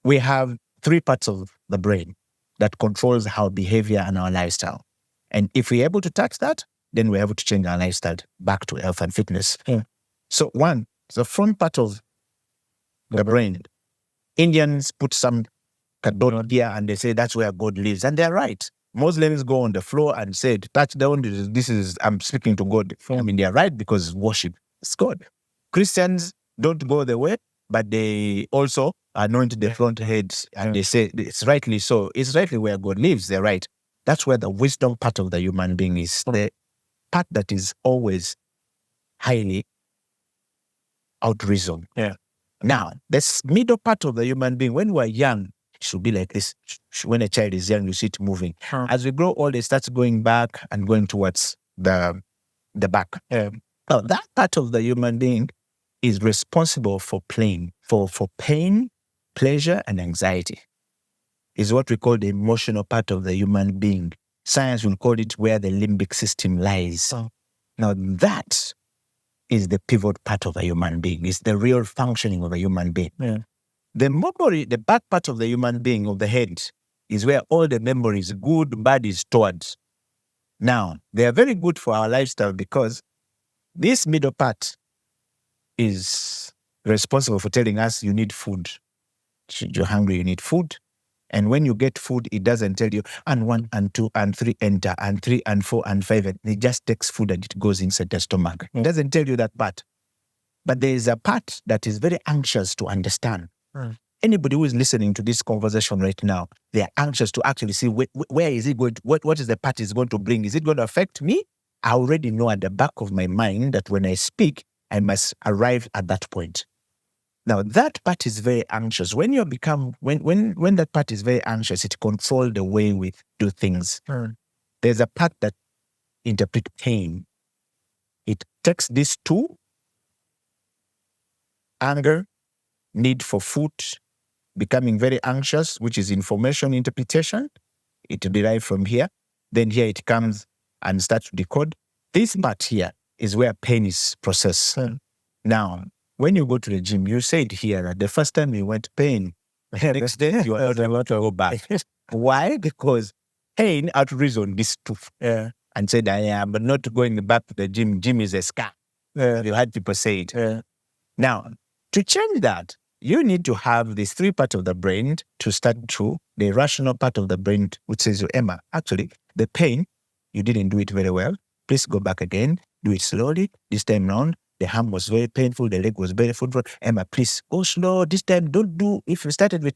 we have three parts of the brain that controls our behavior and our lifestyle. And if we're able to touch that, then we're able to change our lifestyle back to health and fitness. So one, the front part of the brain, Indians put some cardboard here and they say that's where God lives. And they're right. Muslims go on the floor and say, touch down, this is, I'm speaking to God. I mean, they're right because worship is God. Christians don't go the way, but they also anoint the front heads and they say it's rightly so. It's rightly where God lives. They're right. That's where the wisdom part of the human being is. The part that is always highly outreasoned. Now, this middle part of the human being, when we're young, it should be like this. When a child is young, you see it moving. As we grow old, it starts going back and going towards the back. Now, that part of the human being is responsible for pain, pleasure, and anxiety. Is what we call the emotional part of the human being. Science will call it where the limbic system lies. Now, that is the pivot part of a human being. It's the real functioning of a human being. The memory, the back part of the human being, of the head, is where all the memories, good, bad, is stored. Now, they are very good for our lifestyle because this middle part is responsible for telling us you need food. You're hungry, you need food. And when you get food, it doesn't tell you, and 1 and 2 and 3 enter, and 3 and 4 and 5. And it just takes food and it goes inside the stomach. It doesn't tell you that part. But there is a part that is very anxious to understand. Anybody who is listening to this conversation right now, they are anxious to actually see where is it going to, what is the part it's going to bring? Is it going to affect me? I already know at the back of my mind that when I speak, I must arrive at that point. Now, that part is very anxious. When you become, when that part is very anxious, it controls the way we do things. There's a part that interprets pain. It takes these two, anger, need for food, becoming very anxious, which is information interpretation. It derives from here. Then here it comes and starts to decode. This part here is where pain is processed. Now, when you go to the gym, you said here that the first time you went pain, the next day you are not about to go back. Why? Because pain outreasoned this tooth and said, I am not going back to the gym. Gym is a scam. You had people say it. Now, to change that, you need to have these three parts of the brain to start through the rational part of the brain, which says, Emma, actually, the pain, you didn't do it very well. Please go back again. Do it slowly. This time round, the arm was very painful. The leg was very painful. Emma, please go slow. This time, don't do, if you started with